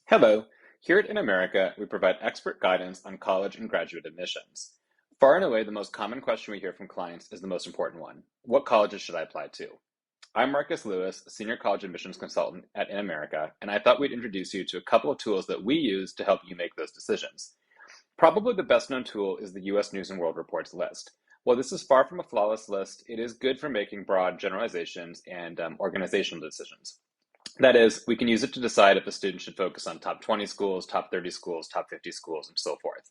Hello. Here at InAmerica, we provide expert guidance on college and graduate admissions. Far and away, the most common question we hear from clients is the most important one. What colleges should I apply to? I'm Marcus Lewis, a senior college admissions consultant at InAmerica, and I thought we'd introduce you to a couple of tools that we use to help you make those decisions. Probably the best known tool is the US News and World Report's list. While this is far from a flawless list, it is good for making broad generalizations and organizational decisions. That is, we can use it to decide if a student should focus on top 20 schools, top 30 schools, top 50 schools, and so forth.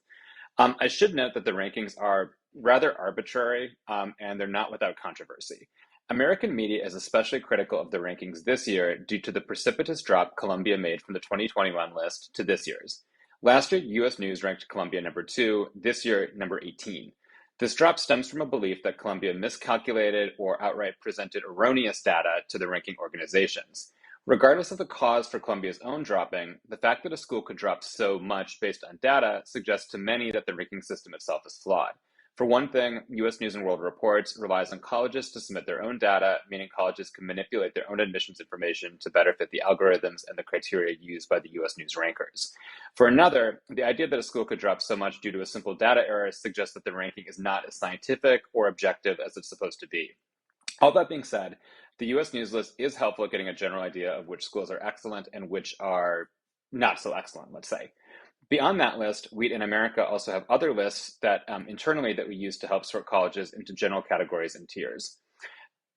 I should note that the rankings are rather arbitrary and they're not without controversy. American media is especially critical of the rankings this year due to the precipitous drop Columbia made from the 2021 list to this year's. Last year, US News ranked Columbia number 2, this year number 18. This drop stems from a belief that Columbia miscalculated or outright presented erroneous data to the ranking organizations. Regardless of the cause for Columbia's own dropping, the fact that a school could drop so much based on data suggests to many that the ranking system itself is flawed. For one thing, US News and World Reports relies on colleges to submit their own data, meaning colleges can manipulate their own admissions information to better fit the algorithms and the criteria used by the US News rankers. For another, the idea that a school could drop so much due to a simple data error suggests that the ranking is not as scientific or objective as it's supposed to be. All that being said, the US News list is helpful at getting a general idea of which schools are excellent and which are not so excellent, let's say. Beyond that list, we at InAmerica also have other lists that internally that we use to help sort colleges into general categories and tiers.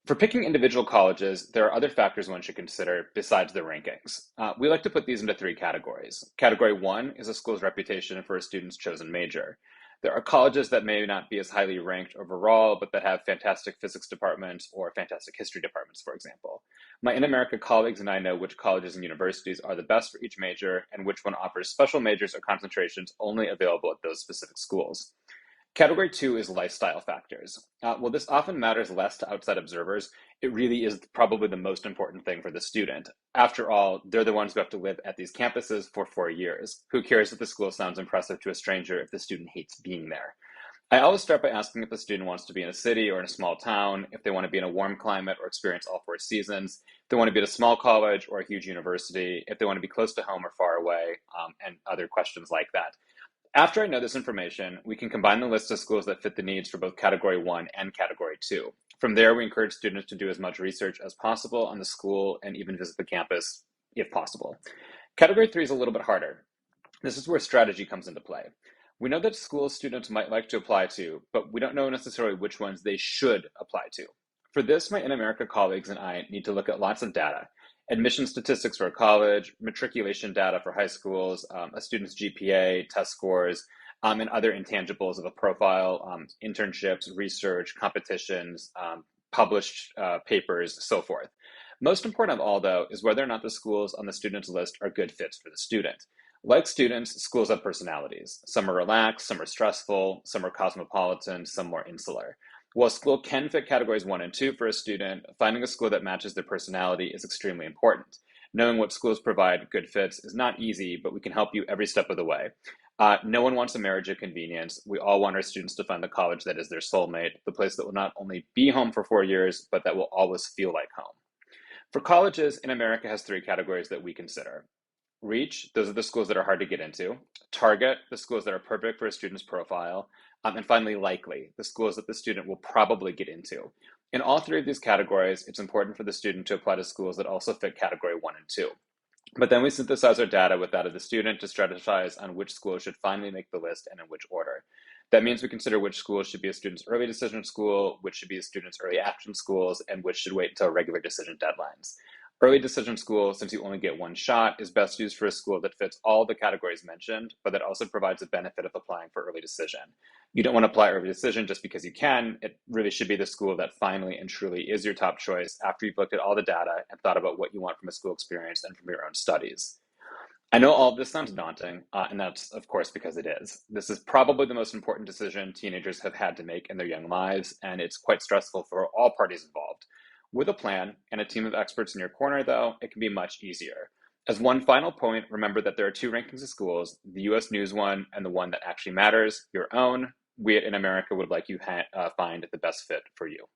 For picking individual colleges, there are other factors one should consider besides the rankings. We like to put these into 3 categories. Category 1 is a school's reputation for a student's chosen major. There are colleges that may not be as highly ranked overall, but that have fantastic physics departments or fantastic history departments, for example. My InAmerica colleagues and I know which colleges and universities are the best for each major and which one offers special majors or concentrations only available at those specific schools. Category 2 is lifestyle factors. While this often matters less to outside observers, it really is probably the most important thing for the student. After all, they're the ones who have to live at these campuses for 4 years. Who cares if the school sounds impressive to a stranger if the student hates being there? I always start by asking if the student wants to be in a city or in a small town, if they want to be in a warm climate or experience all 4 seasons, if they want to be at a small college or a huge university, if they want to be close to home or far away, and other questions like that. After I know this information, we can combine the list of schools that fit the needs for both Category 1 and Category 2. From there, we encourage students to do as much research as possible on the school and even visit the campus if possible. Category 3 is a little bit harder. This is where strategy comes into play. We know that schools students might like to apply to, but we don't know necessarily which ones they should apply to. For this, my InAmerica colleagues and I need to look at lots of data. Admission statistics for a college, matriculation data for high schools, a student's GPA, test scores, and other intangibles of a profile, internships, research, competitions, published papers, so forth. Most important of all, though, is whether or not the schools on the student's list are good fits for the student. Like students, schools have personalities. Some are relaxed, some are stressful, some are cosmopolitan, some more insular. While a school can fit categories 1 and 2 for a student, finding a school that matches their personality is extremely important. Knowing what schools provide good fits is not easy, but we can help you every step of the way. No one wants a marriage of convenience. We all want our students to find the college that is their soulmate, the place that will not only be home for 4 years, but that will always feel like home. For colleges, InAmerica has 3 categories that we consider. Reach, those are the schools that are hard to get into. Target, the schools that are perfect for a student's profile. And finally, likely, the schools that the student will probably get into. In all 3 of these categories, it's important for the student to apply to schools that also fit category 1 and 2. But then we synthesize our data with that of the student to strategize on which schools should finally make the list and in which order. That means we consider which schools should be a student's early decision school, which should be a student's early action schools, and which should wait until regular decision deadlines. Early decision school, since you only get one shot, is best used for a school that fits all the categories mentioned, but that also provides a benefit of applying for early decision. You don't want to apply early decision just because you can. It really should be the school that finally and truly is your top choice after you've looked at all the data and thought about what you want from a school experience and from your own studies. I know all of this sounds daunting, and that's, of course, because it is. This is probably the most important decision teenagers have had to make in their young lives, and it's quite stressful for all parties involved. With a plan and a team of experts in your corner, though, it can be much easier. As one final point, remember that there are 2 rankings of schools, the US News one and the one that actually matters, your own. We at InAmerica would like you find the best fit for you.